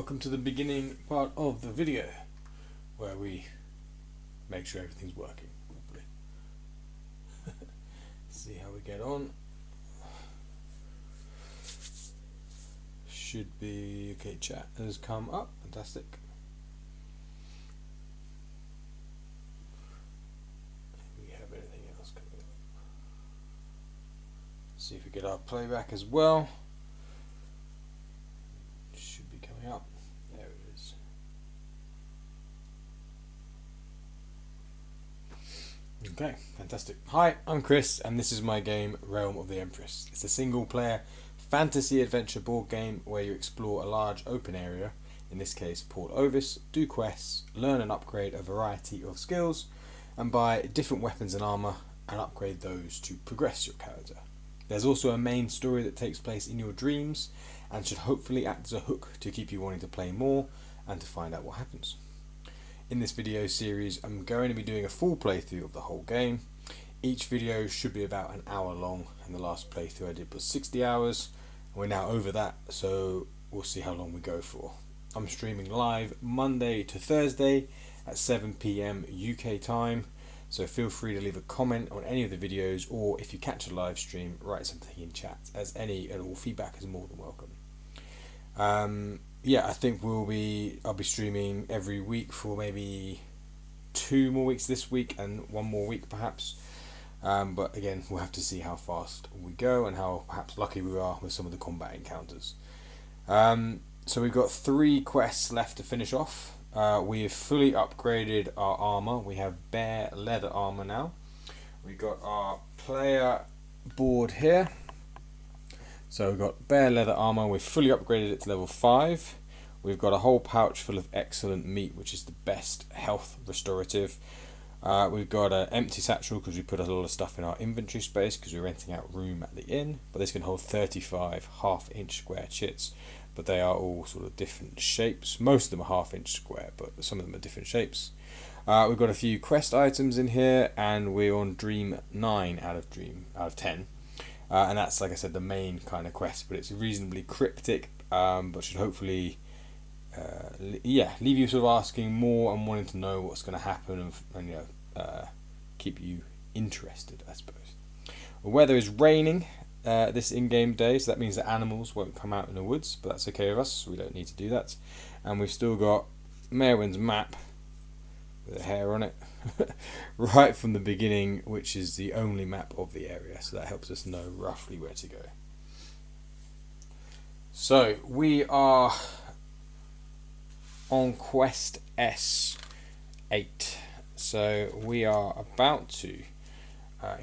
welcome to the beginning part of the video where we make sure everything's working properly. See how we get on. Should be okay. Chat has come up. Fantastic. Do we have anything else coming up? See if we get our playback as well. Should be coming up. There it is. Okay, fantastic. Hi, I'm Chris, and this is my game Realm of the Empress. It's a single-player fantasy adventure board game where you explore a large open area, in this case Port Ovis, do quests, learn and upgrade a variety of skills, and buy different weapons and armour and upgrade those to progress your character. There's also a main story that takes place in your dreams and should hopefully act as a hook to keep you wanting to play more and to find out what happens. In this video series I'm going to be doing a full playthrough of the whole game. Each video should be about an hour long, and the last playthrough I did was 60 hours. We're now over that, so we'll see how long we go for. I'm streaming live Monday to Thursday at 7 PM UK time, so feel free to leave a comment on any of the videos, or if you catch a live stream, write something in chat, as any and all feedback is more than welcome. Yeah, I think I'll be streaming every week for maybe 2 more weeks this week and 1 more week perhaps. But again, we'll have to see how fast we go and how perhaps lucky we are with some of the combat encounters. So we've got 3 quests left to finish off. We have fully upgraded our armor. We have bare leather armor now. We've got our player board here. So we've got bare leather armor. We've fully upgraded it to level 5. We've got a whole pouch full of excellent meat, which is the best health restorative. We've got an empty satchel because we put a lot of stuff in our inventory space because we're renting out room at the inn, but this can hold 35 half-inch square chits, but they are all sort of different shapes. Most of them are half-inch square, but some of them are different shapes. We've got a few quest items in here, and we're on Dream 9 out of 10, and that's, like I said, the main kind of quest, but it's reasonably cryptic, but should hopefully leave you sort of asking more and wanting to know what's going to happen, and keep you interested, I suppose. The weather is raining this in-game day, so that means that animals won't come out in the woods, but that's okay with us, we don't need to do that. And we've still got Merwin's map with a hair on it right from the beginning, which is the only map of the area, so that helps us know roughly where to go. So we are on quest S8, so we are about to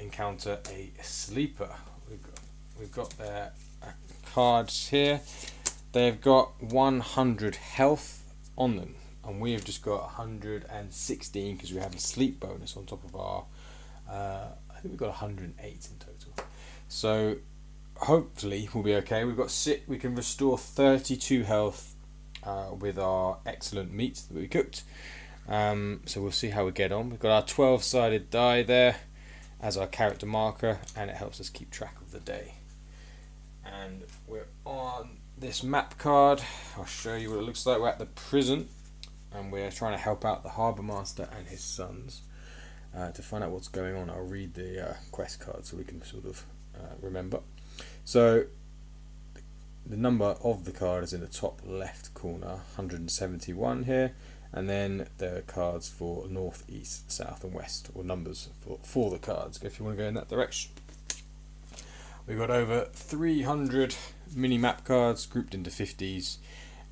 encounter a sleeper. We've got their cards here. They've got 100 health on them, and we have just got 116 because we have a sleep bonus on top of our I think we've got 108 in total, so hopefully we'll be okay. We can restore 32 health with our excellent meat that we cooked, so we'll see how we get on. We've got our 12-sided die there as our character marker, and it helps us keep track of the day. And we're on this map card. I'll show you what it looks like. We're at the prison, and we're trying to help out the harbour master and his sons. To find out what's going on, I'll read the quest card so we can sort of remember. So the number of the card is in the top left corner, 171 here, and then there are cards for north, east, south and west, or numbers for the cards if you want to go in that direction. We've got over 300 mini map cards grouped into 50s,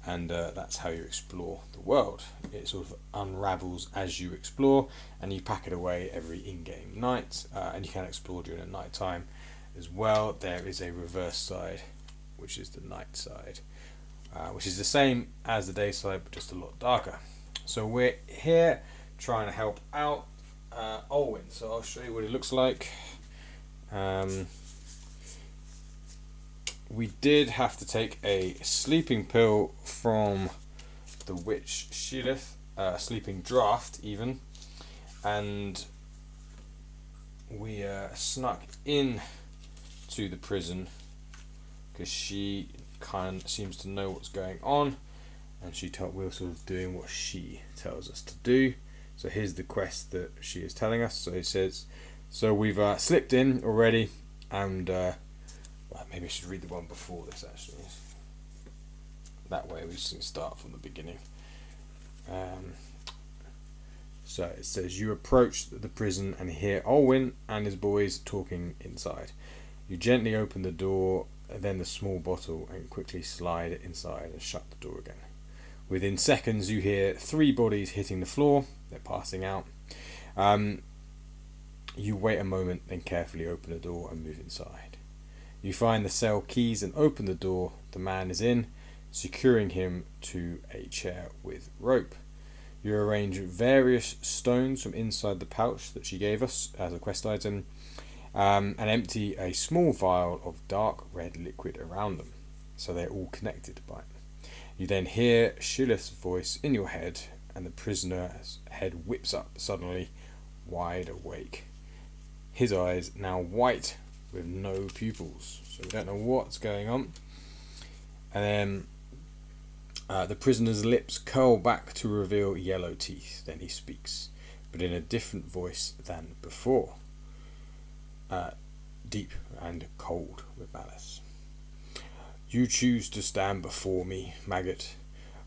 and that's how you explore the world. It sort of unravels as you explore, and you pack it away every in-game night, and you can explore during the night time as well. There is a reverse side, which is the night side, which is the same as the day side but just a lot darker. So we're here trying to help out Olwyn, so I'll show you what it looks like. We did have to take a sleeping pill from the witch Sheelith, sleeping draft even, and we snuck in to the prison because she kind of seems to know what's going on, and we're sort of doing what she tells us to do. So here's the quest that she is telling us. So it says, so we've slipped in already, and well, maybe I should read the one before this actually. That way we can start from the beginning. So it says, you approach the prison and hear Olwyn and his boys talking inside. You gently open the door, then the small bottle, and quickly slide it inside and shut the door again. Within seconds you hear 3 bodies hitting the floor. They're passing out. You wait a moment, then carefully open the door and move inside. You find the cell keys and open the door. The man is in, securing him to a chair with rope. You arrange various stones from inside the pouch that she gave us as a quest item, and empty a small vial of dark red liquid around them, so they're all connected by it. You then hear Shilith's voice in your head, and the prisoner's head whips up suddenly, wide awake. His eyes now white with no pupils, so we don't know what's going on. And then the prisoner's lips curl back to reveal yellow teeth. Then he speaks, but in a different voice than before. Deep and cold with malice. You choose to stand before me, maggot.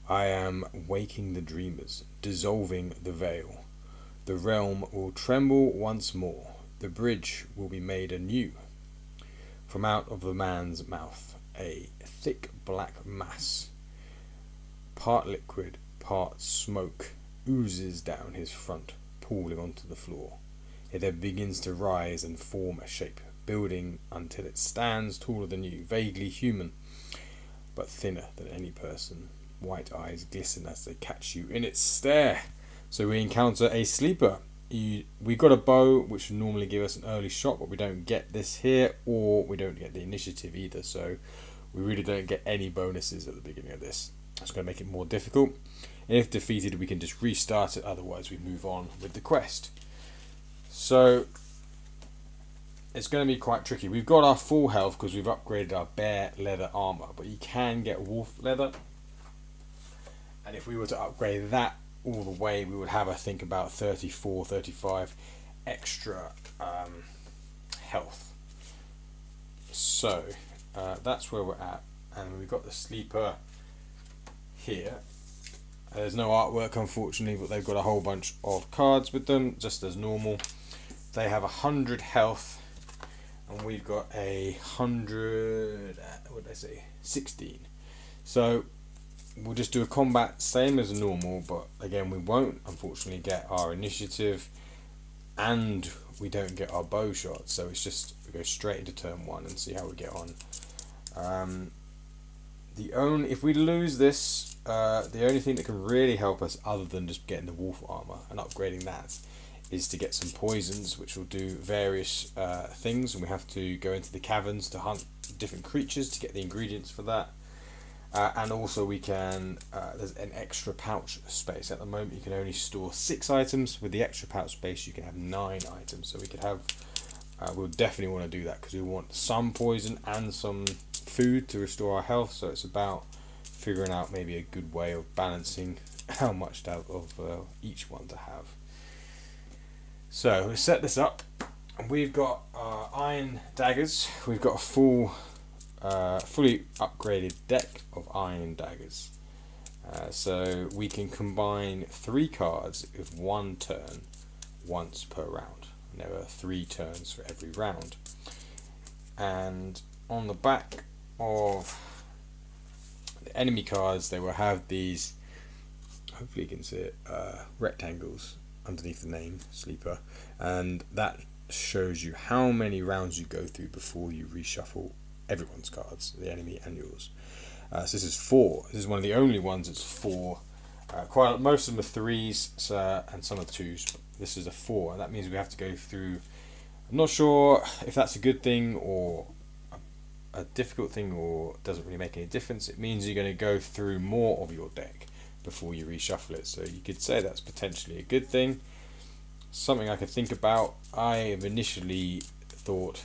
I am waking the dreamers, dissolving the veil. The realm will tremble once more. The bridge will be made anew. From out of the man's mouth, a thick black mass, part liquid, part smoke, oozes down his front, pooling onto the floor. It then begins to rise and form a shape, building until it stands taller than you, vaguely human, but thinner than any person. White eyes glisten as they catch you in its stare. So we encounter a sleeper. We got a bow, which would normally give us an early shot, but we don't get this here, or we don't get the initiative either, so we really don't get any bonuses at the beginning of this. That's going to make it more difficult. And if defeated, we can just restart it, otherwise we move on with the quest. So it's going to be quite tricky. We've got our full health because we've upgraded our bear leather armor, but you can get wolf leather, and if we were to upgrade that all the way, we would have, I think, about 34, 35 extra health. So that's where we're at, and we've got the sleeper here. There's no artwork, unfortunately, but they've got a whole bunch of cards with them, just as normal. They have 100 health, and we've got 100. What did I say? 16. So we'll just do a combat same as normal, but again, we won't unfortunately get our initiative, and we don't get our bow shot. So it's just we go straight into turn 1 and see how we get on. If we lose this, the only thing that can really help us, other than just getting the wolf armor and upgrading that, is to get some poisons, which will do various things, and we have to go into the caverns to hunt different creatures to get the ingredients for that. And also we can, there's an extra pouch space. At the moment you can only store 6 items. With the extra pouch space you can have 9 items, so we could have, we'll definitely want to do that because we want some poison and some food to restore our health. So it's about figuring out maybe a good way of balancing how much out of each one to have. So we set this up. We've got our iron daggers. We've got a fully upgraded deck of iron daggers. So we can combine 3 cards with 1 turn once per round. And there are 3 turns for every round. And on the back of the enemy cards, they will have these, hopefully you can see it, rectangles underneath the name Sleeper, and that shows you how many rounds you go through before you reshuffle everyone's cards, the enemy and yours. So this is 4. This is one of the only ones that's 4. Most of them are 3s, and some are 2s. This is a 4, and that means we have to go through. I'm not sure if that's a good thing or a difficult thing, or doesn't really make any difference. It means you're going to go through more of your deck before you reshuffle it, so you could say that's potentially a good thing. Something I could think about. I have initially thought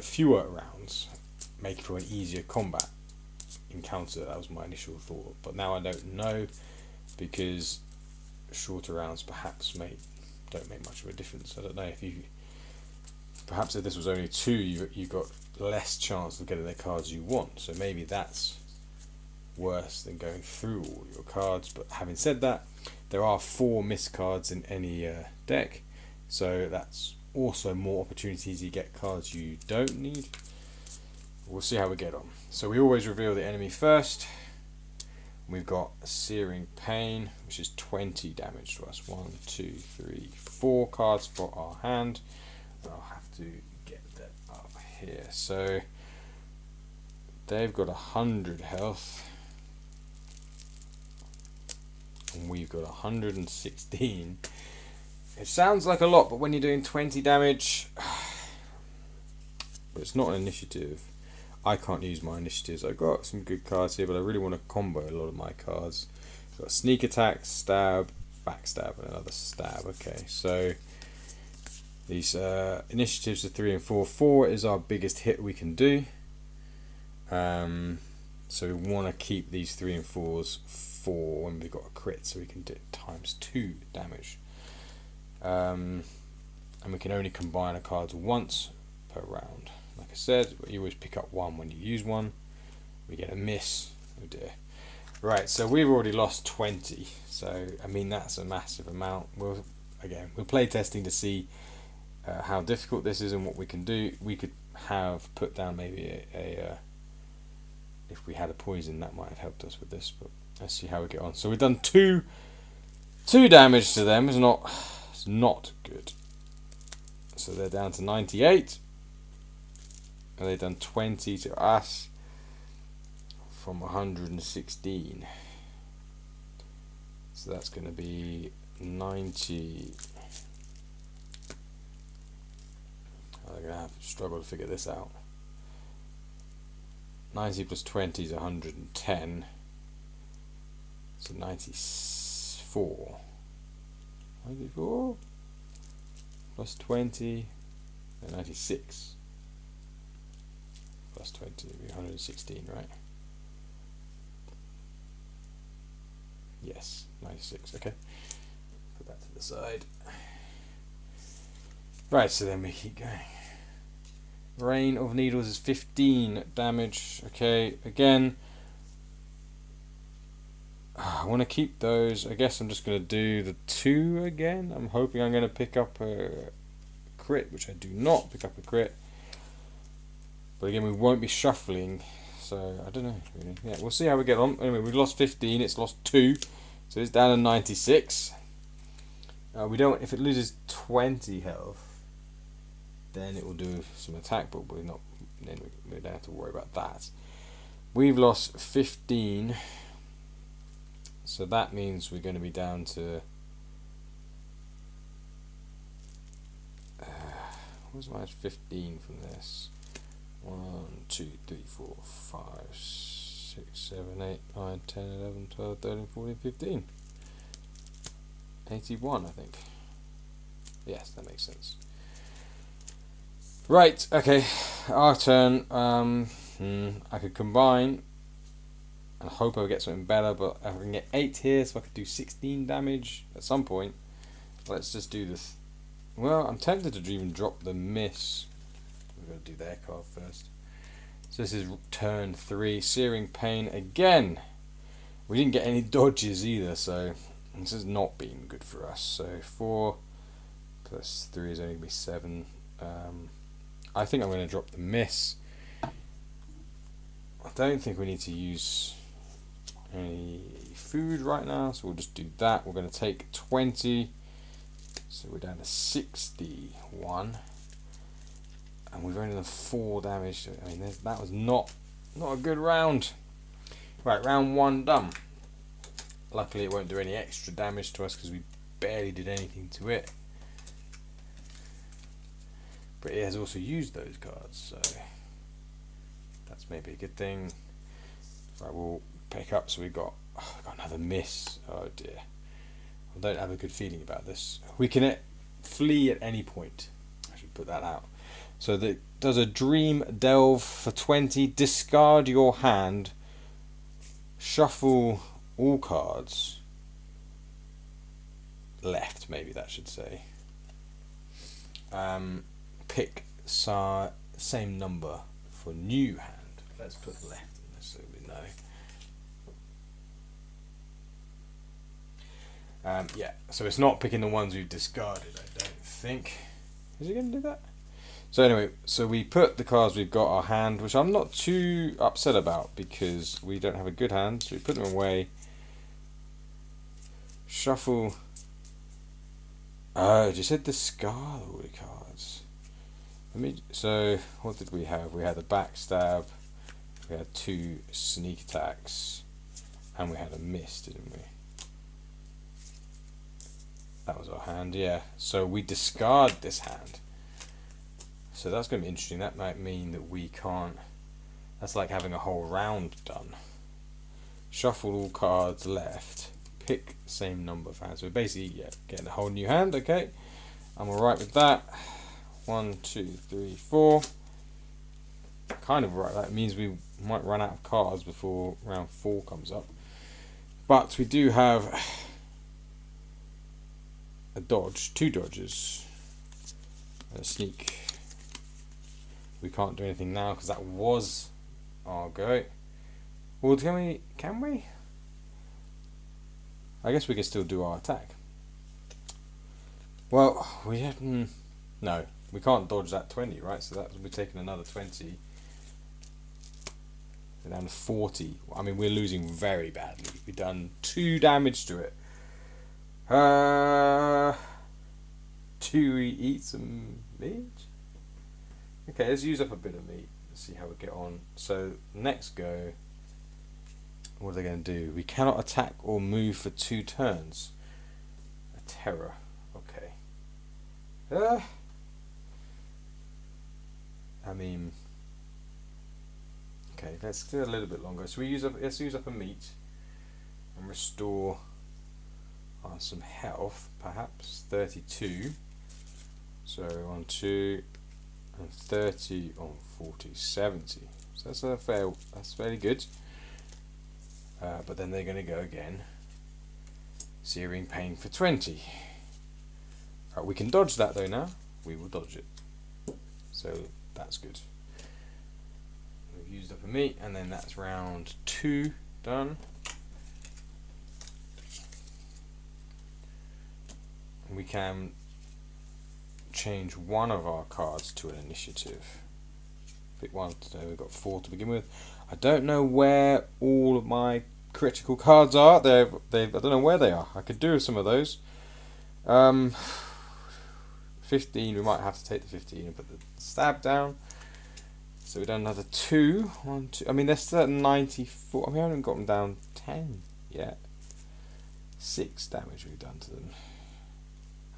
fewer rounds make for an easier combat, encounter. That was my initial thought, but now I don't know, because shorter rounds perhaps don't make much of a difference. I don't know if perhaps if this was only 2, you got less chance of getting the cards you want. So maybe that's worse than going through all your cards. But having said that, there are 4 missed cards in any deck, so that's also more opportunities you get cards you don't need. We'll see how we get on. So we always reveal the enemy first. We've got Searing Pain, which is 20 damage to us. 1, 2, 3, 4 cards for our hand. I'll have to get that up here. So they've got 100 health, and we've got 116. It sounds like a lot, but when you're doing 20 damage, but it's not an initiative. I can't use my initiatives. I've got some good cards here, but I really want to combo a lot of my cards. I've got sneak attack, stab, backstab, and another stab. Okay, so these initiatives are 3 and 4. 4 is our biggest hit we can do. So we want to keep these 3 and 4s for when we've got a crit, so we can do it ×2 damage. And we can only combine a card once per round. Like I said, you always pick up 1 when you use one. We get a miss. Oh dear. Right, so we've already lost 20. So I mean, that's a massive amount. We're play testing to see how difficult this is and what we can do. We could have put down maybe if we had a poison, that might have helped us with this. But let's see how we get on. So we've done 2 damage to them. It's not good. So they're down to 98. And they've done 20 to us from 116. So that's going to be 90. I'm going to have to struggle to figure this out. 90 plus 20 is 110. So 94. 94 plus 20, 96. Plus 20 would be 116, right? Yes, 96. Okay. Put that to the side. Right, so then we keep going. Rain of Needles is 15 damage. Okay, again, I want to keep those. I guess I'm just going to do the 2 again. I'm hoping I'm going to pick up a crit, which I do not pick up a crit. But again, we won't be shuffling, so I don't know really. Yeah, we'll see how we get on. Anyway, we've lost 15. It's lost 2, so it's down to 96. We don't. If it loses 20 health, then it will do some attack, but we're not. Then we don't have to worry about that. We've lost 15, so that means we're going to be down to. What's minus 15 from this? 1, 2, 3, 4, 5, 6, 7, 8, 9, 10, 11, 12, 13, 14, 15. 81, I think. Yes, that makes sense. Right, okay, our turn. I could combine and hope I get something better, but I can get 8 here, so I could do 16 damage at some point. Let's just do this. Well, I'm tempted to even drop the miss. We're going to do their card first. So this is turn 3. Searing Pain again. We didn't get any dodges either, so this has not been good for us. So 4 plus 3 is only going to be 7. I think I'm going to drop the miss. I don't think we need to use any food right now, so we'll just do that. We're going to take 20. So we're down to 61. And we've only done 4 damage. I mean, that was not a good round. Right, round 1 done. Luckily, it won't do any extra damage to us because we barely did anything to it. But it has also used those cards, so that's maybe a good thing. Right, we'll pick up. So we've got another miss. Oh dear. I don't have a good feeling about this. We can flee at any point. I should put that out. So that does a Dream Delve for 20. Discard your hand shuffle all cards left, maybe that should say. Pick same number for new hand. Let's put left in this so we know. Yeah, so it's not picking the ones we've discarded, I don't think. Is it going to do that? So anyway, so we put the cards we've got our hand, which I'm not too upset about because we don't have a good hand, so we put them away. Shuffle. Oh, you said discard all the cards. So what did we have? We had a backstab, we had 2 sneak attacks, and we had a miss, didn't we? That was our hand, yeah. So we discard this hand. So that's going to be interesting. That might mean that we can't. That's like having a whole round done. Shuffle all cards left. Pick same number of hands. So basically, yeah, getting a whole new hand. Okay, I'm alright with that. 1, 2, 3, 4. Kind of right. That means we might run out of cards before round 4 comes up. But we do have a dodge, 2 dodges, and a sneak. We can't do anything now because that was our go. Well, can we? I guess we can still do our attack. Well, we have no, we can't dodge that 20, right? So that will be taking another 20. We're down to 40. I mean, we're losing very badly. We've done 2 damage to it. Do we eat some meat? Okay, let's use up a bit of meat. Let's see how we get on. So next go, what are they going to do? We cannot attack or move for 2 turns. A terror. Okay. I mean, okay. Let's do a little bit longer. So let's use up a meat and restore on some health, perhaps 32. So on 2 and 30 on 40, 70. So that's fairly good. But then they're going to go again. Searing pain for 20. Right, we can dodge that though now. We will dodge it. So that's good. We've used up a meat, and then that's round 2 done. And we can change one of our cards to an initiative. Pick one. So we've got 4 to begin with. I don't know where all of my critical cards are. I don't know where they are. I could do with some of those. 15. We might have to take the 15 and put the stab down. So we've done another 2. 1, 2. I mean, they're still at 94. I mean, I haven't got them down 10 yet. 6 damage we've done to them.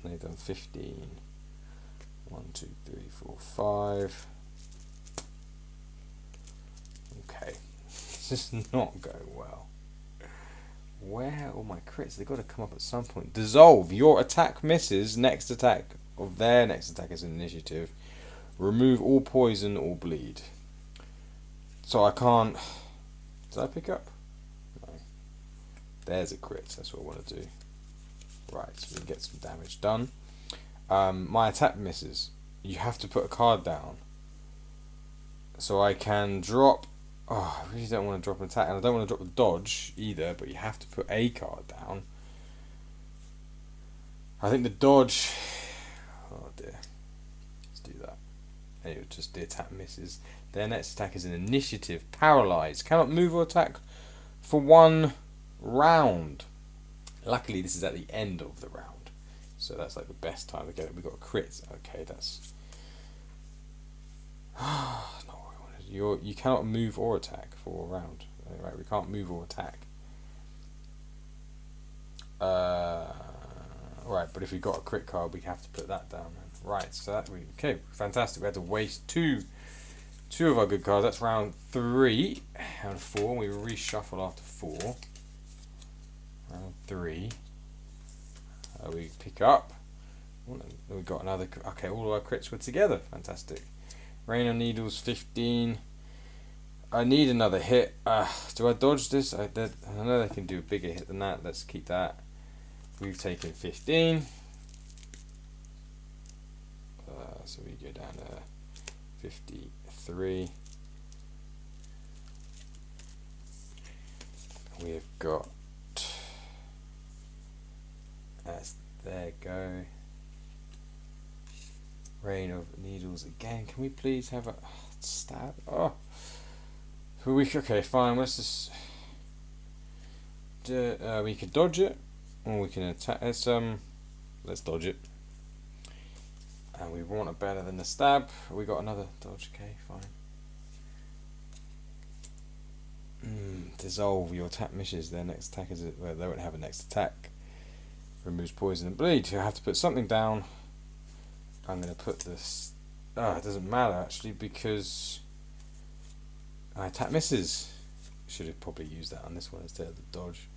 And they've done 15. 1, 2, 3, 4, 5. Okay. This is not going well. Where are all my crits? They've got to come up at some point. Dissolve. Your attack misses. Next attack of their next attack is an initiative. Remove all poison or bleed. So I can't. Did I pick up? No. There's a crit. That's what I want to do. Right. So we can get some damage done. My attack misses. You have to put a card down. So I can drop. Oh, I really don't want to drop an attack, and I don't want to drop the dodge either, but you have to put a card down. I think the dodge. Oh dear. Let's do that. Anyway, just the attack misses. Their next attack is an initiative. Paralyzed. Cannot move or attack for 1 round. Luckily, this is at the end of the round. So that's like the best time to get it. We got a crit. Okay, that's. You cannot move or attack for a round. Right, we can't move or attack. Right, but if we got a crit card, we have to put that down. Then. Right, so that okay, fantastic. We had to waste two of our good cards. That's round 3 and 4. We reshuffle after 4. Round 3. We pick up. We got another. Okay, all of our crits were together. Fantastic. Rain on Needles 15. I need another hit. Do I dodge this? I know they can do a bigger hit than that. Let's keep that. We've taken 15. So we go down to 53. We've got. There go. Rain of needles again. Can we please have a stab? Oh. Okay, fine. Let's just. We can dodge it, or we can attack. Let's dodge it. And we want it better than the stab. We got another dodge. Okay, fine. Dissolve. Your attack misses. Their next attack is they won't have a next attack. Removes poison and bleed. You have to put something down. I'm going to put this. It doesn't matter actually because my attack misses. Should have probably used that on this one instead of the dodge.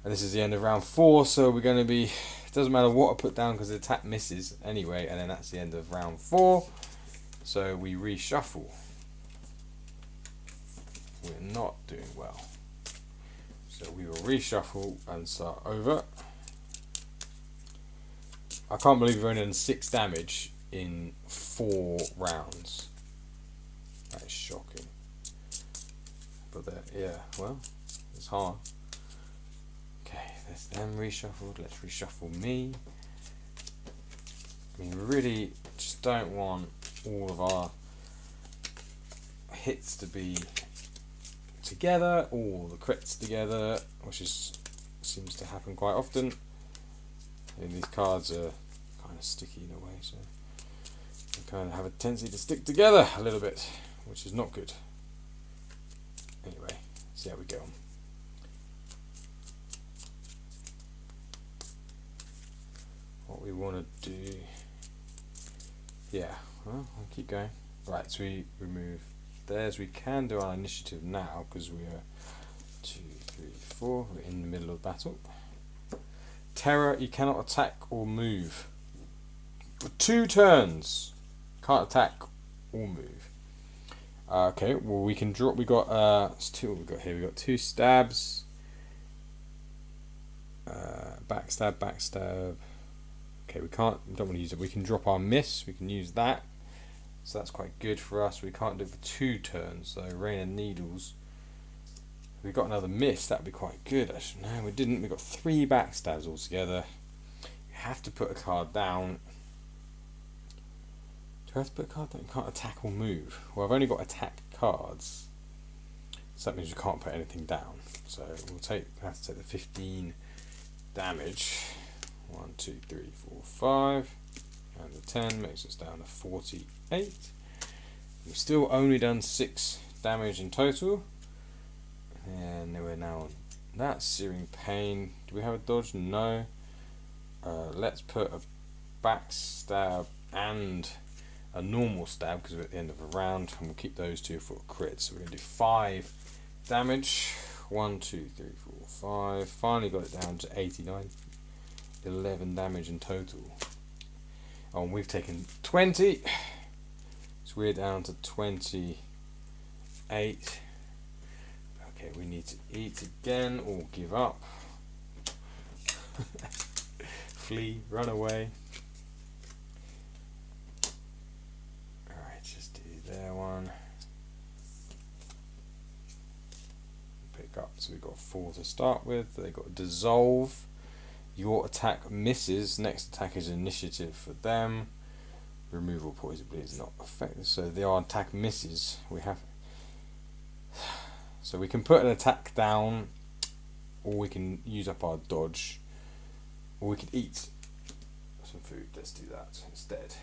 And this is the end of round 4, so we're going to be. It doesn't matter what I put down because the attack misses anyway, and then that's the end of round 4. So we reshuffle. We're not doing well. So we will reshuffle and start over. I can't believe we've only done 6 damage in 4 rounds. That is shocking. But yeah, well, it's hard. Okay, that's them reshuffled. Let's reshuffle me. I mean, we really just don't want all of our hits to be together, all the crits together, which seems to happen quite often. And these cards are kind of sticky in a way, so they kind of have a tendency to stick together a little bit, which is not good. Anyway, see how we go on. What we want to do, yeah, well, I'll keep going. Right, so we remove theirs. We can do our initiative now because we are 2, 3, 4. We're in the middle of battle. Terror, you cannot attack or move for 2 turns. Can't attack or move. Okay, well we can draw. We got what we got here. We got 2 stabs. Backstab, backstab. Okay, we can't. We don't want to use it. We can drop our miss. We can use that. So that's quite good for us. We can't do it for 2 turns. So rain of needles. We got another miss. That'd be quite good. Actually, no, we didn't. We got 3 backstabs altogether. You have to put a card down. Do I have to put a card down? You can't attack or move. Well, I've only got attack cards, so that means you can't put anything down. So we'll have to take the 15 damage. 1, 2, 3, 4, 5, and the 10 makes us down to 48. We've still only done 6 damage in total. And we're now on that searing pain. Do we have a dodge? No. Let's put a backstab and a normal stab because we're at the end of a round, and we'll keep those 2 for a crit. So we're going to do 5 damage. 1, 2, 3, 4, 5. Finally got it down to 89. 11 damage in total. Oh, and we've taken 20. So we're down to 28. Okay, we need to eat again or give up. Flee, run away. Alright, just do their one. Pick up, so we've got 4 to start with. They've got dissolve. Your attack misses. Next attack is initiative for them. Removal poison bleed is not effective. So their attack misses. So we can put an attack down, or we can use up our dodge, or we could eat some food. Let's do that instead.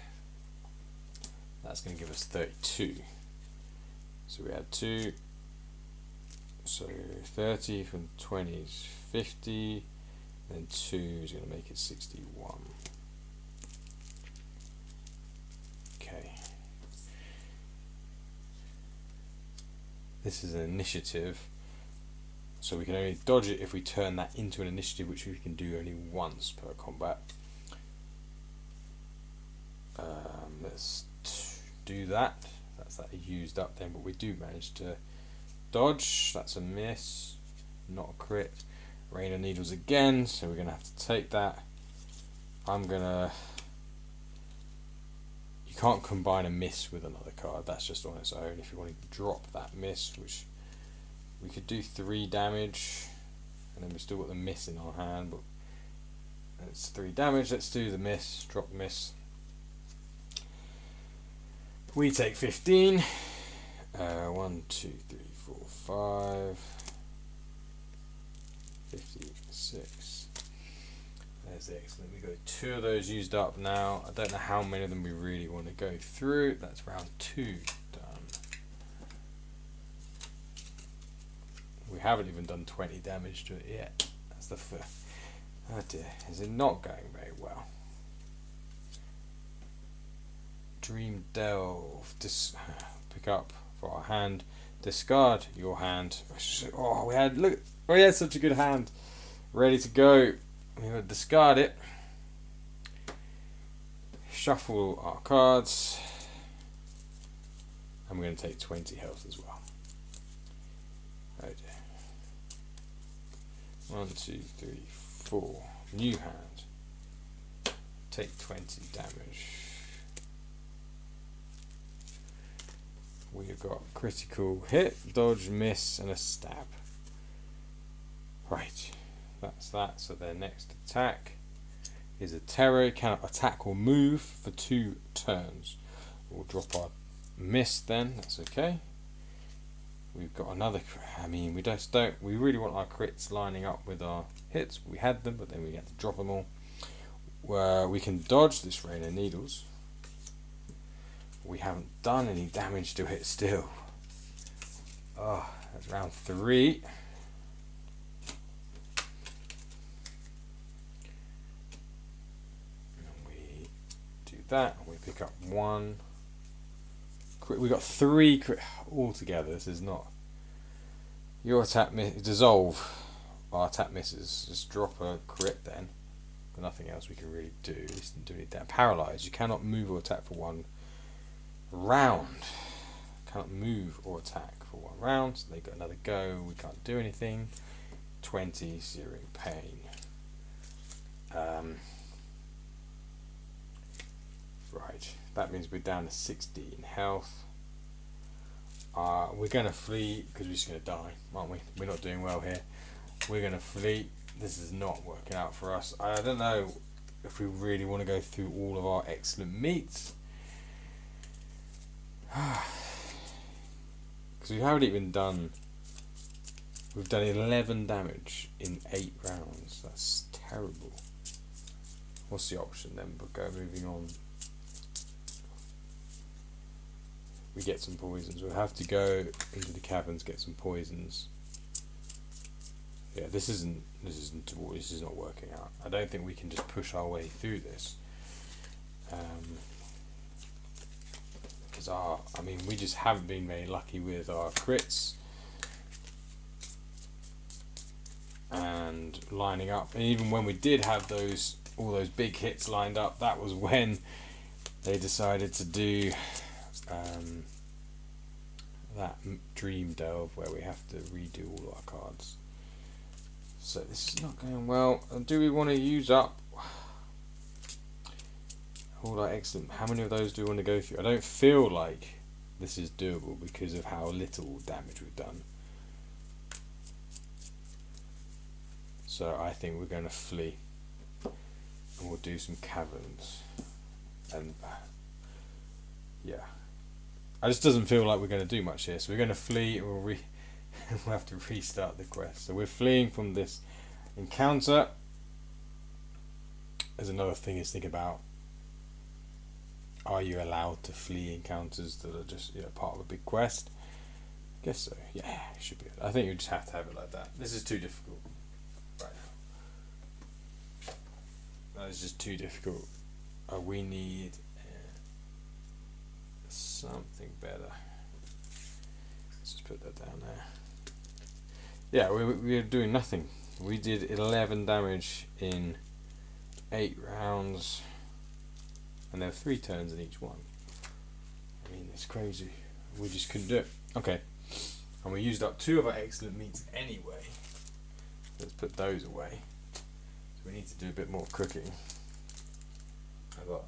That's going to give us 32. So we had 2. So 30 from 20 is 50. Then 2 is going to make it 61. Okay. This is an initiative, so we can only dodge it if we turn that into an initiative, which we can do only once per combat. Let's do that. That's that used up then, but we do manage to dodge. That's a miss, not a crit. Rain of Needles again, so we're gonna have to take that. You can't combine a miss with another card, that's just on its own. If you want to drop that miss, which we could do 3 damage, and then we still got the miss in our hand, but it's 3 damage. Let's do the miss, drop the miss. We take 15. 1, 2, 3, 4, 5, 56. There's excellent. We got 2 of those used up now. I don't know how many of them we really want to go through. That's round 2 done. We haven't even done 20 damage to it yet. That's the first. Oh dear, is it not going very well? Dream Delve. Pick up for our hand. Discard your hand. Oh, we had such a good hand. Ready to go. We're going to discard it. Shuffle our cards. And we're going to take 20 health as well. Oh dear. 1, 2, 3, 4. New hand. Take 20 damage. We've got critical hit, dodge, miss, and a stab. Right, that's that. So their next attack is a terror. Cannot attack or move for 2 turns. We'll drop our miss then. That's okay. We've got another. I mean, we really want our crits lining up with our hits. We had them, but then we had to drop them all. We can dodge this Rain of Needles. We haven't done any damage to it still. Oh, that's round 3. And we do that, and we pick up 1 crit. We got 3 crit altogether. This is not. Your attack dissolve. Our attack misses. Just drop a crit then. Got nothing else we can really do. This didn't do any damage. Paralyzed. You cannot move or attack for 1 round. Cannot move or attack for 1 round. So they got another go. We can't do anything. 20 searing pain. Right. That means we're down to 16 health. We're going to flee because we're just going to die, aren't we? We're not doing well here. We're going to flee. This is not working out for us. I don't know if we really want to go through all of our excellent meats. Because we haven't even done. We've done 11 damage in 8 rounds. That's terrible. What's the option then? But moving on. We get some poisons. We'll have to go into the caverns, get some poisons. Yeah, this is not working out. I don't think we can just push our way through this. Because we just haven't been very lucky with our crits and lining up. And even when we did have all those big hits lined up, that was when they decided to do that Dream Delve where we have to redo all our cards. So this is not going well. Do we want to use up all our excellent? How many of those do we want to go through? I don't feel like this is doable because of how little damage we've done. So I think we're going to flee and we'll do some caverns. And yeah, it just doesn't feel like we're going to do much here. So we're going to flee and we'll have to restart the quest. So we're fleeing from this encounter. There's another thing to think about. Are you allowed to flee encounters that are just part of a big quest? I guess so. Yeah, it should be. I think you just have to have it like that. This is too difficult. Right. That is just too difficult. We need something better. Let's just put that down there. Yeah, we're doing nothing. We did 11 damage in 8 rounds, and there are 3 turns in each one. I mean, it's crazy. we just couldn't do it. Okay, and we used up 2 of our excellent meats anyway. Let's put those away. So we need to do a bit more cooking. I've got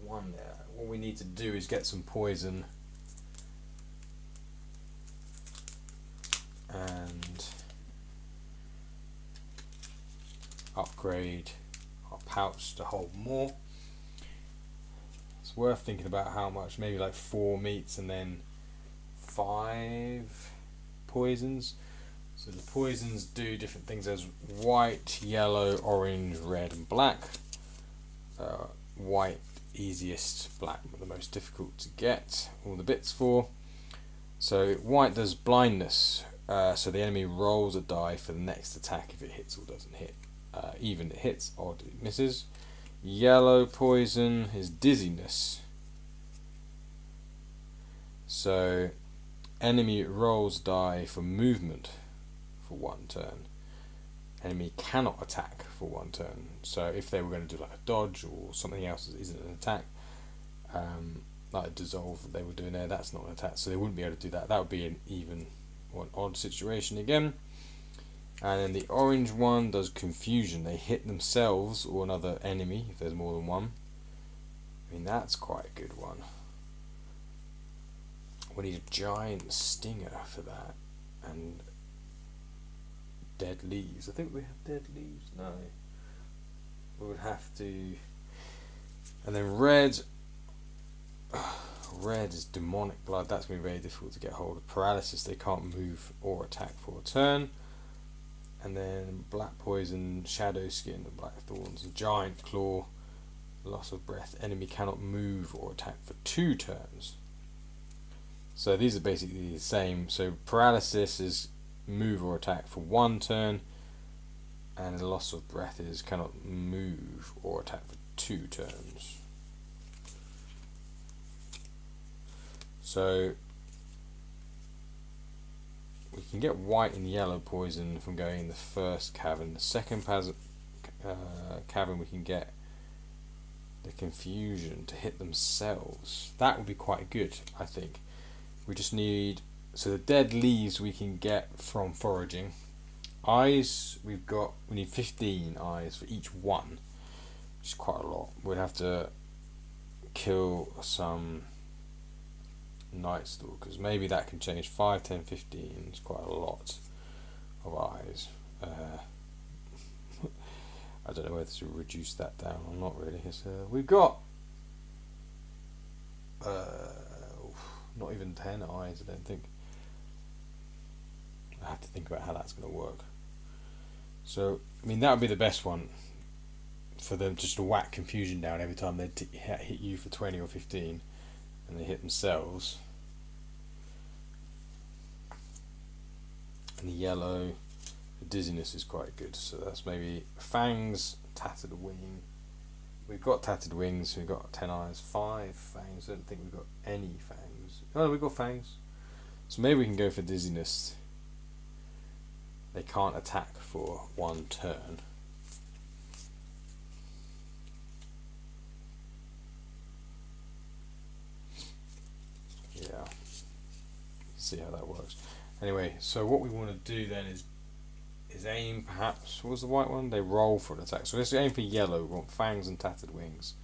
1 there. What we need to do is get some poison and upgrade our pouch to hold more. It's worth thinking about how much, maybe like 4 meats and then 5 poisons. So the poisons do different things as white, yellow, orange, red and black. White easiest, black the most difficult to get all the bits for. So white does blindness, so the enemy rolls a die for the next attack if it hits or doesn't hit. Even it hits, odd it misses. Yellow poison is dizziness, so enemy rolls die for movement for 1 turn. Enemy cannot attack for 1 turn, so if they were going to do like a dodge or something else that isn't an attack, like a dissolve they were doing there, that's not an attack, so they wouldn't be able to do that. That would be an even or an odd situation again. And then the orange one does confusion. They hit themselves or another enemy if there's more than one. I mean, that's quite a good one. We need a giant stinger for that. And dead leaves. I think we have dead leaves. No. We would have to. And then red. Red is demonic blood. That's going to be very difficult to get hold of. Paralysis. They can't move or attack for a turn. And then black poison, shadow skin, and black thorns, and giant claw, loss of breath. Enemy cannot move or attack for 2 turns. So these are basically the same. So paralysis is move or attack for 1 turn, and the loss of breath is cannot move or attack for 2 turns. So we can get white and yellow poison from going in the first cavern. The second cavern we can get the confusion to hit themselves. That would be quite good, I think. We just need, so the dead leaves we can get from foraging. Eyes, we need 15 eyes for each one, which is quite a lot. We'd have to kill some Night Stalkers. Maybe that can change. 5, 10, 15 is quite a lot of eyes. I don't know whether to reduce that down or not really. We've got not even 10 eyes, I don't think. I have to think about how that's going to work. So, I mean, that would be the best one, for them just to whack confusion down every time they hit you for 20 or 15 and they hit themselves. And the yellow, the dizziness is quite good, so that's maybe fangs, tattered wing. We've got tattered wings, we've got 10 eyes, 5 fangs. I don't think we've got any fangs. Oh, we've got fangs. So maybe we can go for dizziness. They can't attack for 1 turn. Yeah. See how that works. Anyway, so what we want to do then is aim perhaps, what was the white one? They roll for an attack. So let's aim for yellow. We want fangs and tattered wings.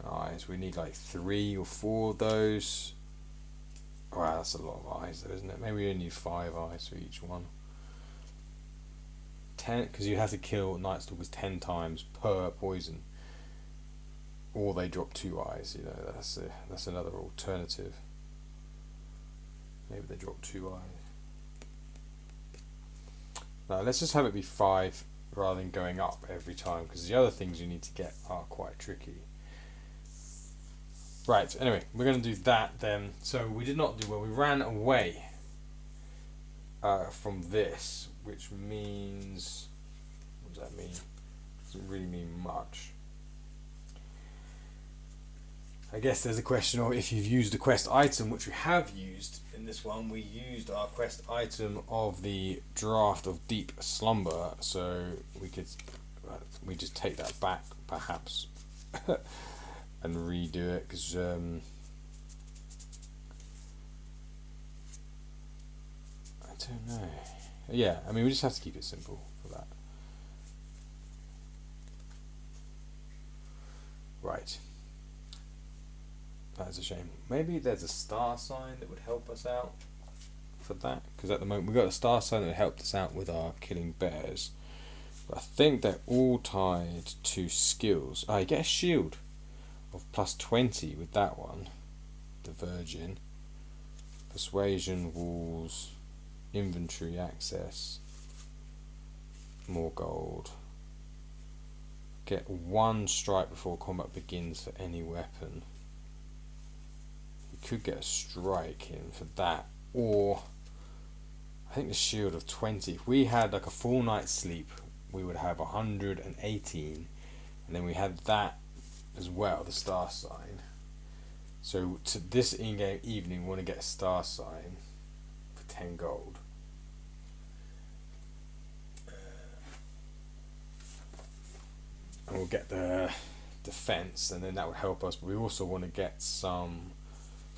Eyes, we need like 3 or 4 of those. Wow, that's a lot of eyes though, isn't it? Maybe we only need 5 eyes for each one. 10, because you have to kill Night Stalkers 10 times per poison, or they drop 2 eyes. You know, that's another alternative. Maybe they drop 2 eyes. No, let's just have it be 5 rather than going up every time, because the other things you need to get are quite tricky. Right, anyway, we're going to do that then. So we did not do well. We ran away from this, which means, what does that mean? Doesn't really mean much. I guess there's a question of if you've used a quest item, which we have used in this one. We used our quest item of the Draft of Deep Slumber, so we just take that back perhaps and redo it, because don't know. Yeah, I mean, we just have to keep it simple for that. Right. That is a shame. Maybe there's a star sign that would help us out for that, because at the moment we've got a star sign that helped us out with our killing bears. But I think they're all tied to skills. You get a shield of +20 with that one. The Virgin. Persuasion, walls, inventory access, more gold. Get 1 strike before combat begins for any weapon. We could get a strike in for that, or I think the shield of 20. If we had like a full night's sleep, we would have 118, and then we had that as well, the star sign. So to this in-game evening, we want to get a star sign for 10 gold. And we'll get the defense, and then that would help us. But we also want to get some.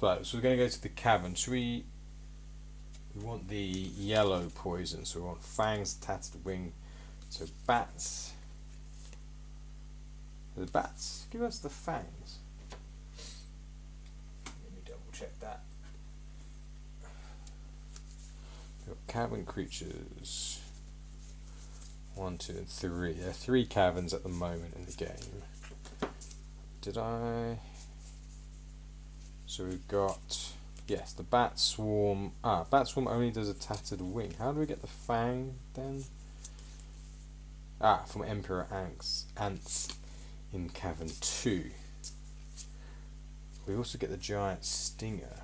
Right, so we're going to go to the cavern. Should we? We want the yellow poison, so we want fangs, tattered wing. So bats. The bats give us the fangs. Let me double check that. We've got cavern creatures. 1, 2, and 3. There are 3 caverns at the moment in the game. Did I? So we've got, yes, the bat swarm. Bat swarm only does a tattered wing. How do we get the fang then? From Emperor ants in cavern 2. We also get the giant stinger.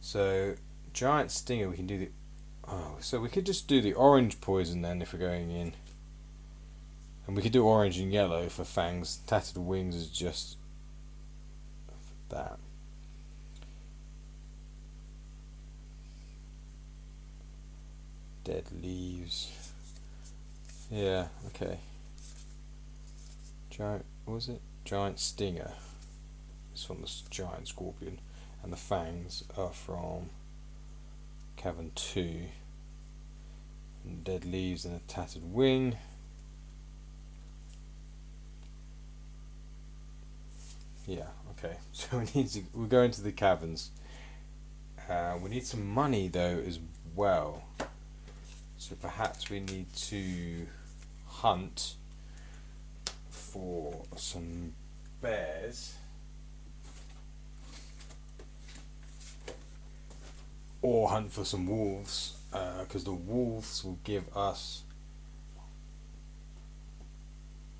So giant stinger, we can do the. So we could just do the orange poison then if we're going in. And we could do orange and yellow for fangs. Tattered wings is just that. Dead leaves. Yeah, okay. Giant, what was it? Giant stinger. It's from the giant scorpion. And the fangs are from cavern 2. And dead leaves and a tattered wing. Yeah, okay. So we're going to the caverns. We need some money though as well. So perhaps we need to hunt for some bears. Or hunt for some wolves, because the wolves will give us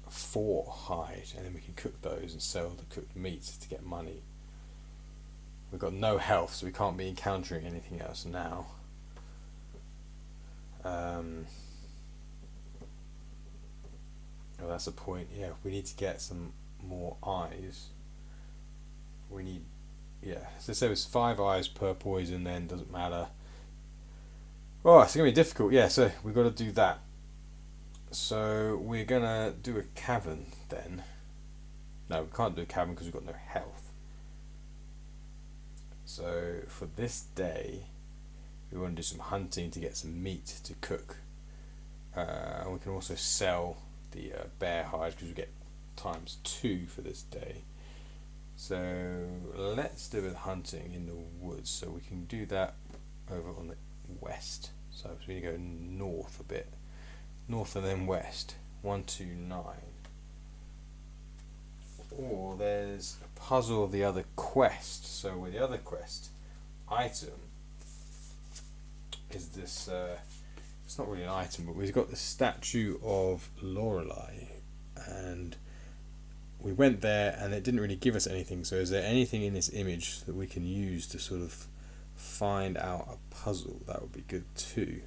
4 hide, and then we can cook those and sell the cooked meat to get money. We've got no health, so we can't be encountering anything else now. Oh, that's a point. Yeah, we need to get some more eyes. We need. Yeah, so say it's 5 eyes per poison, then doesn't matter. Oh, it's gonna be difficult. Yeah, so we've got to do that. So we're gonna do a cavern then. No, we can't do a cavern because we've got no health. So for this day, we want to do some hunting to get some meat to cook. And we can also sell the bear hide because we get ×2 for this day. So let's do a hunting in the woods. So we can do that over on the west. So we're going to go north a bit. North and then west. 1, 2, 9. Or there's a puzzle of the other quest. So with the other quest item is this, it's not really an item, but we've got the statue of Lorelei, and we went there and it didn't really give us anything. So is there anything in this image that we can use to sort of find out a puzzle? That would be good too.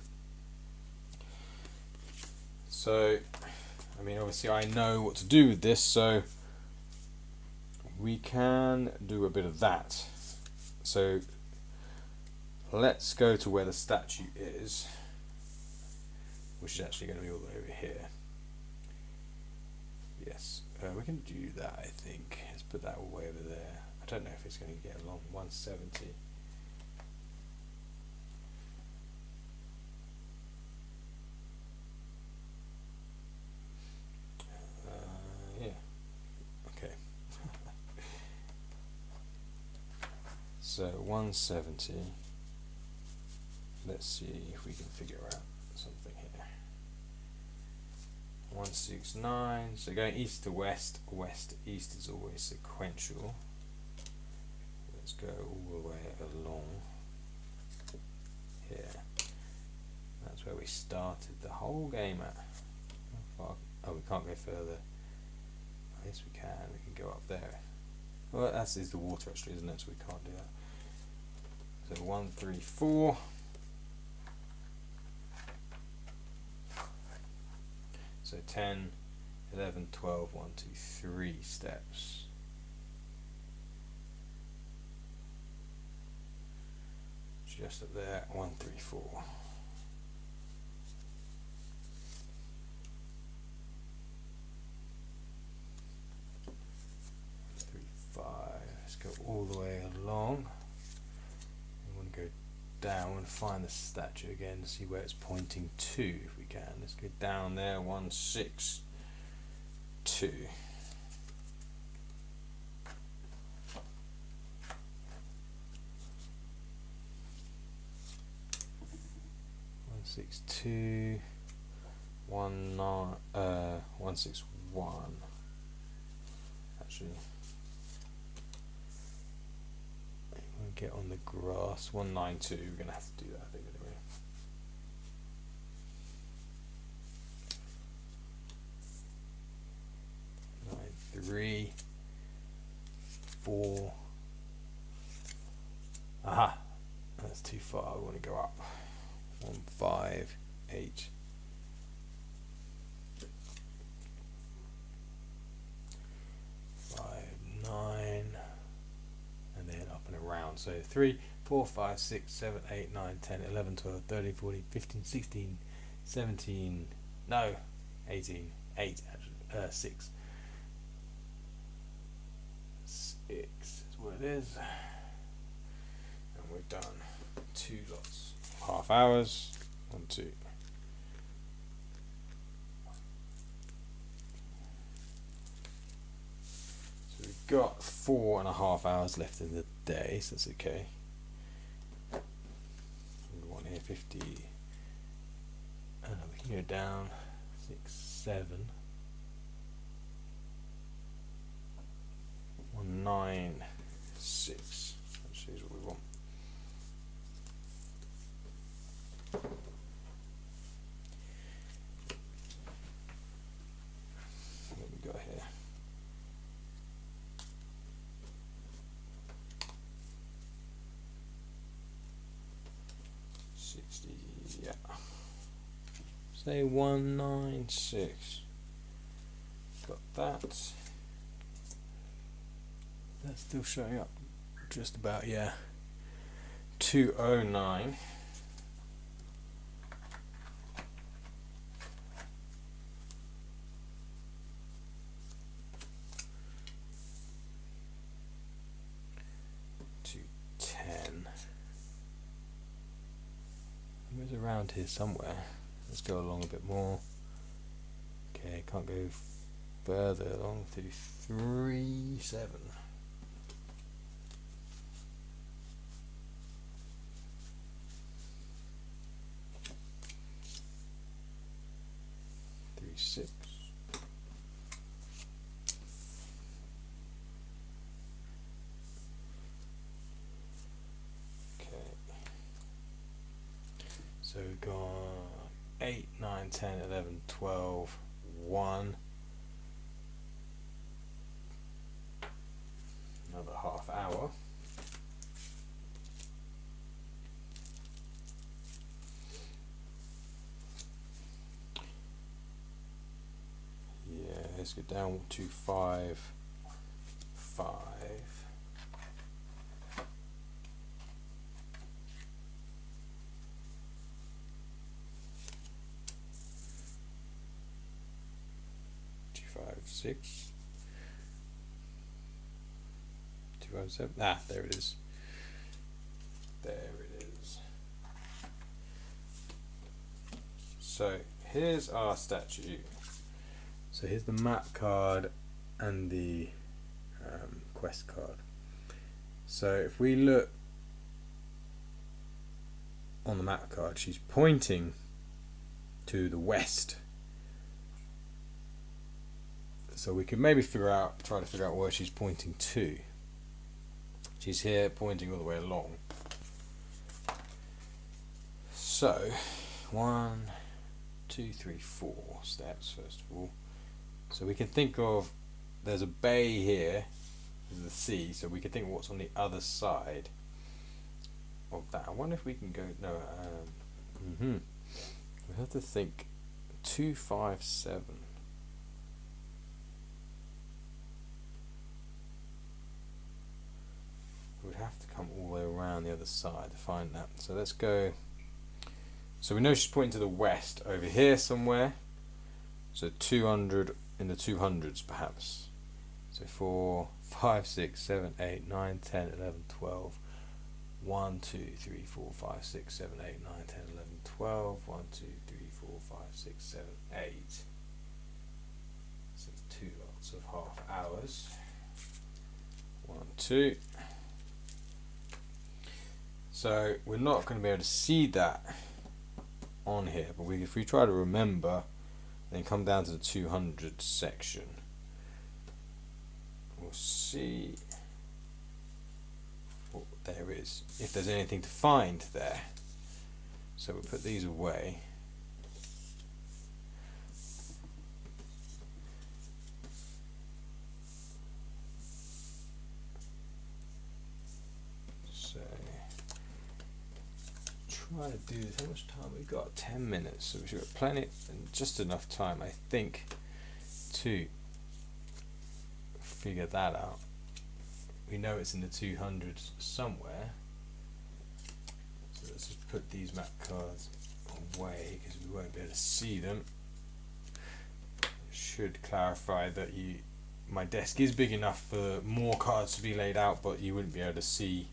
So I mean, obviously I know what to do with this, so we can do a bit of that. So let's go to where the statue is, which is actually going to be all the way over here. Yes, we can do that, I think. Let's put that all the way over there. I don't know if it's going to get along 170. So 170. Let's see if we can figure out something here. 169. So going east to west, west to east is always sequential. Let's go all the way along here. That's where we started the whole game at. Oh, we can't go further. Yes, we can. We can go up there. Well, that is the water actually, isn't it? So we can't do that. So 1, 3, 4. So 10, 11, 12, 1, 2, 3 steps. Just up there, 1, 3, 4. 3, 5. Let's go all the way along. We want to go down and find the statue again to see where it's pointing to if we can. Let's go down there, 1, 6, 2. 6, 2, 1, 9, 1, 6, 1. Actually, we'll get on the grass. 1, 9, 2. We're gonna have to do that, I think, anyway. Nine, 3, 4. Aha, that's too far. We want to go up. 1, 5, 8. 5, 9, and then up and around. So 3, 4, 5, 6, 7, 8, 9, 10, 11, 12, 13, 14, 15, 16, 17, no, 18, 8 actually, 6. 6 is what it is. And we're done. 2 lots. Half hours. 1, 2. So we've got 4.5 hours left in the day, so that's okay. We want here 50. We can go down 6, 7. 1, 9, 6. That shows what we want. What we got here? Yeah. Say 196. Got that. That's still showing up. Just about, yeah. 209. It's around here somewhere. Let's go along a bit more. Okay, can't go further along to 3, 7. 3, 6. So we've got 8, 9, 10, 11, 12, 1. Another half hour. Yeah, let's get down to 5, 5. 6, 207. Ah, there it is. There it is. So here's our statue. So here's the map card and the quest card. So if we look on the map card, she's pointing to the west. So we could maybe try to figure out where she's pointing to. She's here pointing all the way along. So 1, 2, 3, 4 steps first of all. So we can think of, there's a bay here, there's the sea, so we can think of what's on the other side of that. I wonder if we can go, no, we have to think 2, 5, 7. We'd have to come all the way around the other side to find that. So let's go. So we know she's pointing to the west, over here somewhere. So 200 in the 200s perhaps. So 4, 5, 6, 7, 8, 9, 10, 11, 12. 1, 2, 3, 4, 5, 6, 7, 8, 9, 10, 11, 12. 1, 2, 3, 4, 5, 6, 7, 8. So 2 lots of half hours. 1, 2. So we're not going to be able to see that on here, but if we try to remember, then come down to the 200 section, we'll see what there is, if there's anything to find there. So we'll put these away. So try to do this. How much time we got? 10 minutes. So we've got plenty, just enough time, I think, to figure that out. We know it's in the 200s somewhere. So let's just put these map cards away because we won't be able to see them. Should clarify that my desk is big enough for more cards to be laid out, but you wouldn't be able to see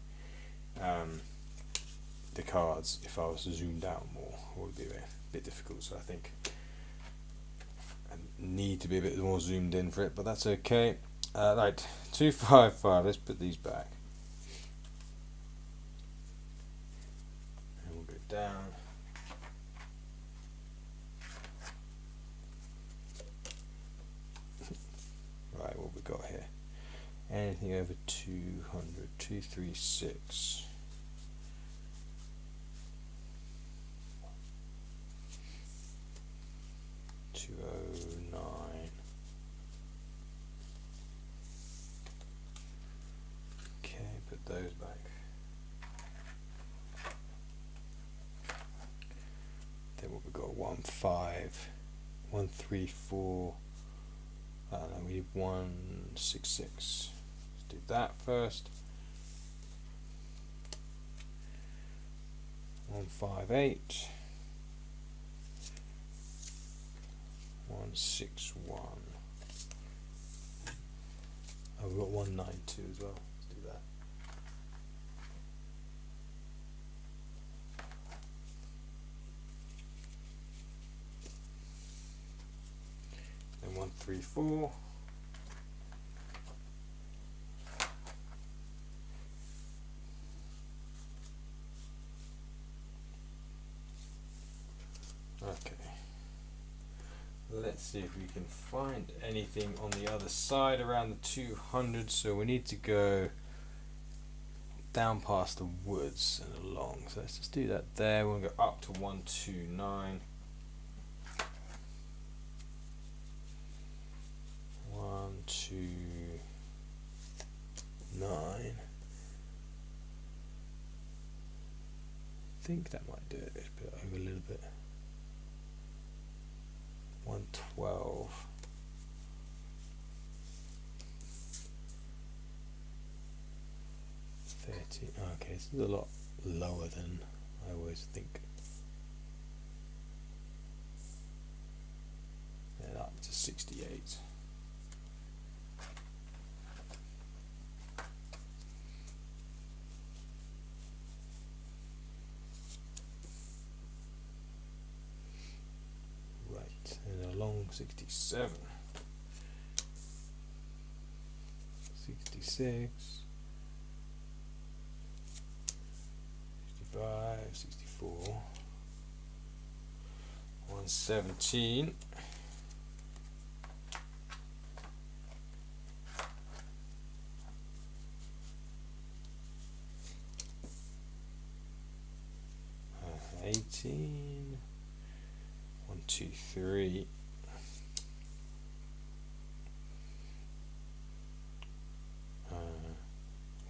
the cards if I was to zoom down more. It would be a bit difficult, so I think I need to be a bit more zoomed in for it, but that's okay. Right, 2, 5, 5, let's put these back. And we'll go down. Right, what we got here? Anything over 200, 236. 209. Okay, put those back. Then what we got? 1, 5, 1, 3, 4. I don't know, we need 1, 6, 6. Let's do that first. 1, 5, 8. 1, 6, 1. Oh, we've got 1, 9, 2 as well. Let's do that. Then 1, 3, 4. Okay. Let's see if we can find anything on the other side around the 200. So we need to go down past the woods and along. So let's just do that there. We'll go up to 129. 1, 2, 9. I think that might do it. Let's put it over a little bit. 112. 30. Okay, this is a lot lower than I always think. And up to 68. And along 67, 66, 65, 64. 134, 117, 18, 123,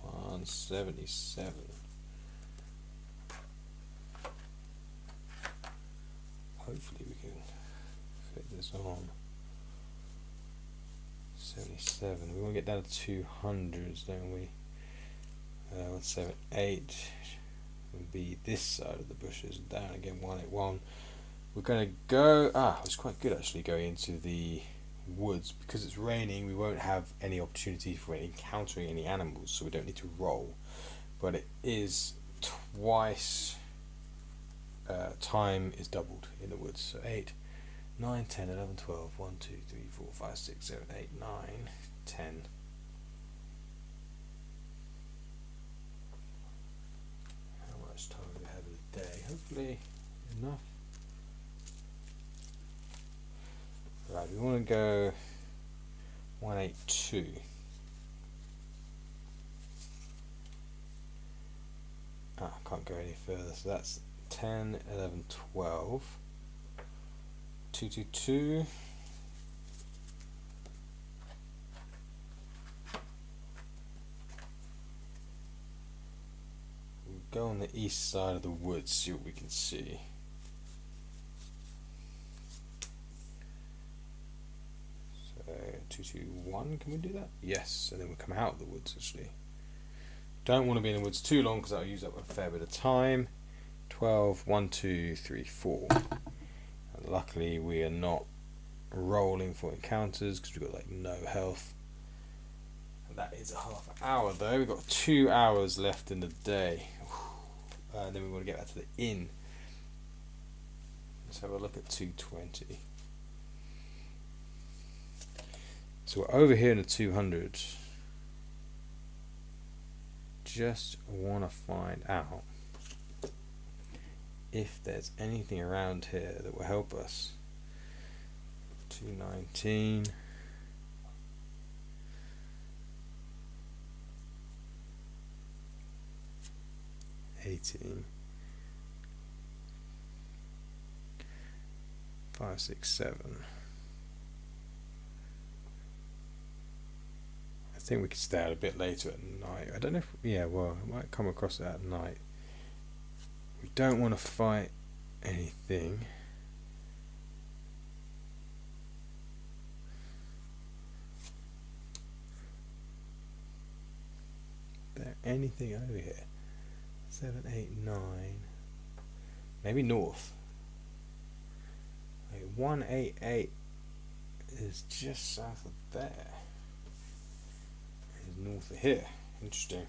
177. Hopefully we can fit this on. 77. We want to get down to 200s, don't we? 178 would be this side of the bushes. Down again, 181. We're going to go. It's quite good actually going into the woods because it's raining. We won't have any opportunity for encountering any animals, so we don't need to roll. But it is twice. Time is doubled in the woods. So 8, 9, 10, 11, 12, 1, 2, 3, 4, 5, 6, 7, 8, 9, 10. How much time do we have in a day? Hopefully enough. Right, we want to go 182. I can't go any further, so that's 10, 11, 12, 222, we'll go on the east side of the woods, see what we can see. So 221, can we do that? Yes, and then we'll come out of the woods actually. Don't want to be in the woods too long because that'll use up a fair bit of time. 12, 1, 2, 3, 4. And luckily we are not rolling for encounters because we've got like no health. And that is a half hour though. We've got 2 hours left in the day. And then we want to get back to the inn. Let's have a look at 220. So we're over here in the 200s. Just want to find out if there's anything around here that will help us. 219, 18, 5, 6, 7. I think we could stay out a bit later at night. I don't know if, yeah, well, I might come across it at night. We don't want to fight anything. Is there anything over here? 7, 8, 9. Maybe north. Wait, 188 is just south of there. It's north of here. Interesting.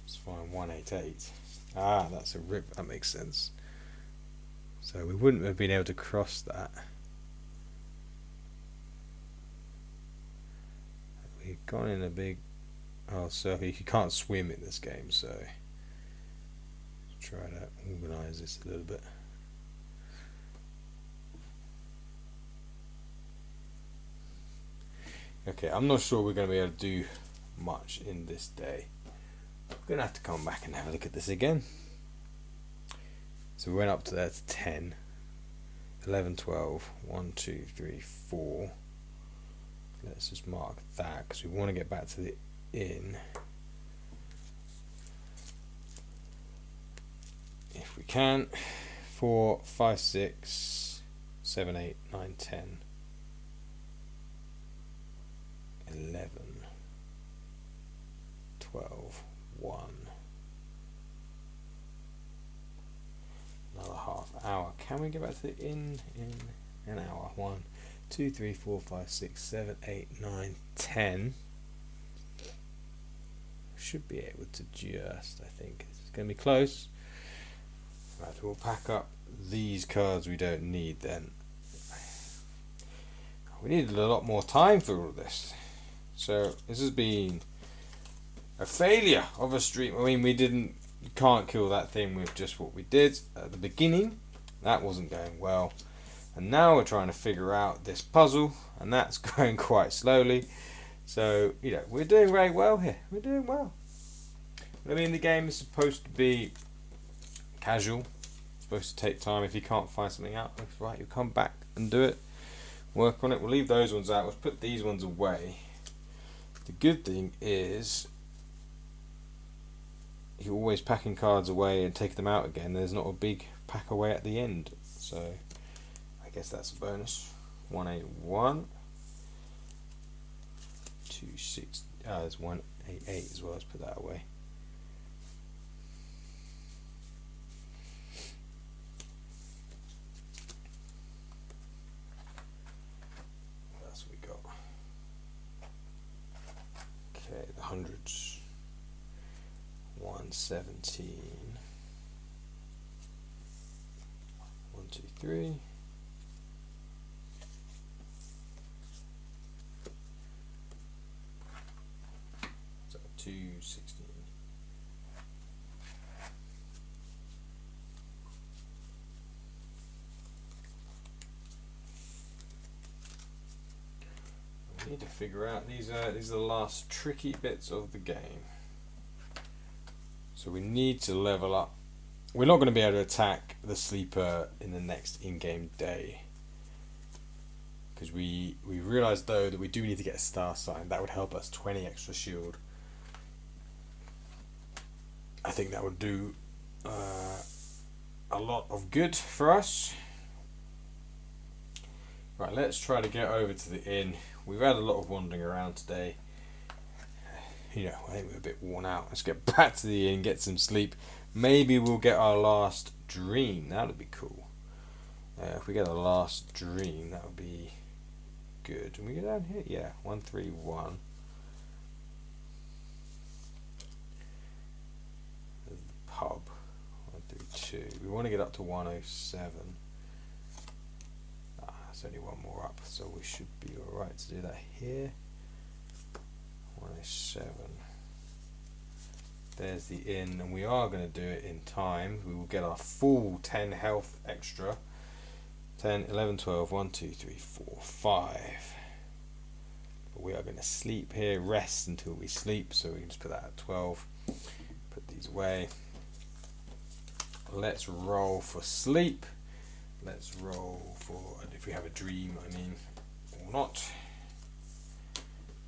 Let's find 188. Ah, that's a rip. That makes sense. So we wouldn't have been able to cross that. We've gone in a big circle. You can't swim in this game, so let's try to organise this a little bit. Okay, I'm not sure we're going to be able to do much in this day. We're going to have to come back and have a look at this again. So we went up to there to 10, 11, 12, 1, 2, 3, 4. Let's just mark that because we want to get back to the inn. If we can. 4, 5, 6, 7, 8, 9, 10. 11, 12, 1. Another half hour. Can we get back to the inn in an hour? 1, 2, 3, 4, 5, 6, 7, 8, 9, 10. Should be able to just, I think. It's going to be close. Right, we'll pack up these cards we don't need then. We needed a lot more time for all of this. So this has been a failure of a stream. I mean, you can't kill that thing with just what we did at the beginning. That wasn't going well. And now we're trying to figure out this puzzle, and that's going quite slowly. So, we're doing very well here. We're doing well. I mean, the game is supposed to be casual. It's supposed to take time. If you can't find something out, right, you come back and do it. Work on it. We'll leave those ones out. We'll put these ones away. The good thing is you're always packing cards away and taking them out again. There's not a big pack away at the end. So I guess that's a bonus. 181. 260. There's 188 as well. Let's put that away. What else we got? Okay, the hundreds. 117. 1, 2, 3. So 216. We need to figure out these are the last tricky bits of the game. So we need to level up. We're not going to be able to attack the sleeper in the next in-game day, because we realised though that we do need to get a star sign. That would help us 20 extra shield. I think that would do a lot of good for us. Right, let's try to get over to the inn. We've had a lot of wandering around today. I think we're a bit worn out. Let's get back to the inn, get some sleep. Maybe we'll get our last dream. That would be cool. If we get our last dream, that would be good. Can we go down here? Yeah, 131. There's the pub. 132. We want to get up to 107. There's only one more up, so we should be alright to do that here. 107. There's the inn, and we are going to do it in time. We will get our full 10 health extra. 10, 11, 12, 1, 2, 3, 4, 5. But we are going to sleep here, rest until we sleep, so we can just put that at 12. Put these away. Let's roll for sleep. Let's roll for, if we have a dream, I mean, or not.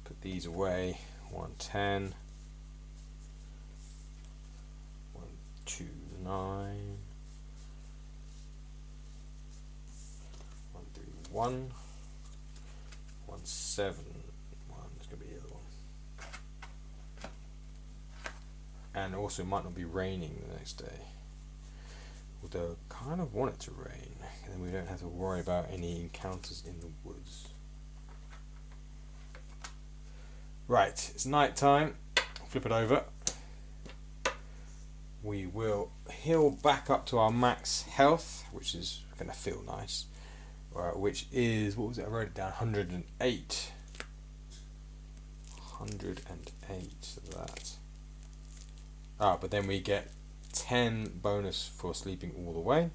Put these away. 110. 129. 131. 171. It's going to be the other one. And also, it might not be raining the next day. Although I kind of want it to rain, and then we don't have to worry about any encounters in the woods. Right, it's night time. Flip it over. We will heal back up to our max health, which is going to feel nice. Which is, what was it? I wrote it down, 108. 108 of that. But then we get 10 bonus for sleeping all the way,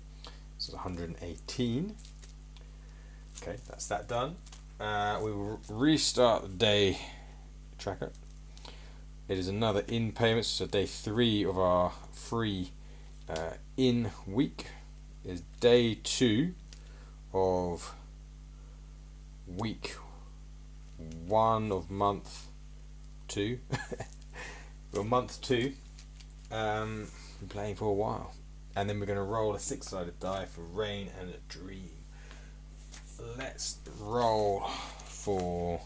so 118. Okay, that's that done. We will restart the day tracker. It is another in payment, so day 3 of our free in week is day 2 of week 1 of month 2. Well, month 2. Been playing for a while, and then we're going to roll a 6-sided die for rain and a dream. Let's roll for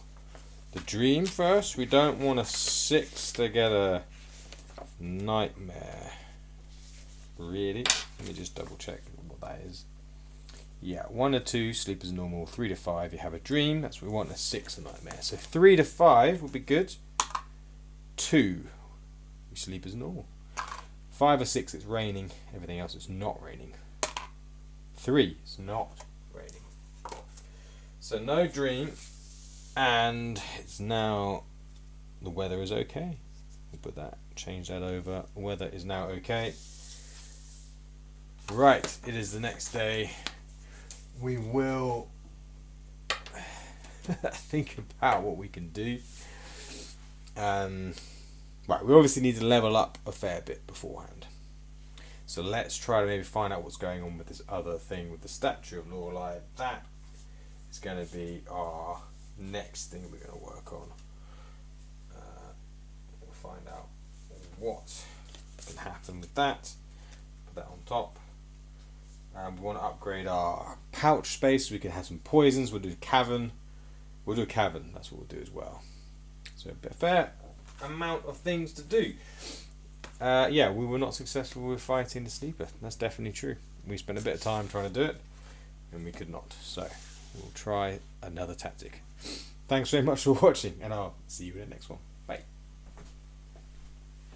the dream first. We don't want a 6 together nightmare, really. Let me just double check what that is. Yeah, 1 to 2 sleep as normal, 3 to 5 you have a dream. That's what we want. A 6 a nightmare. So 3 to 5 would be good. 2 we sleep as normal. 5 or 6 it's raining, everything else it's not raining. 3 it's not raining. So no dream, and it's now the weather is okay. We'll put that, change that over. Weather is now okay. Right, it is the next day. We will think about what we can do. Right, we obviously need to level up a fair bit beforehand. So let's try to maybe find out what's going on with this other thing with the statue of Lorelei. That is going to be our next thing we're going to work on. We'll find out what can happen with that. Put that on top. We want to upgrade our pouch space so we can have some poisons. We'll do a cavern. We'll do a cavern. That's what we'll do as well. So a fair amount of things to do. Yeah, we were not successful with fighting the sleeper. That's definitely true. We spent a bit of time trying to do it, and we could not. So we'll try another tactic. Thanks very much for watching, and I'll see you in the next one.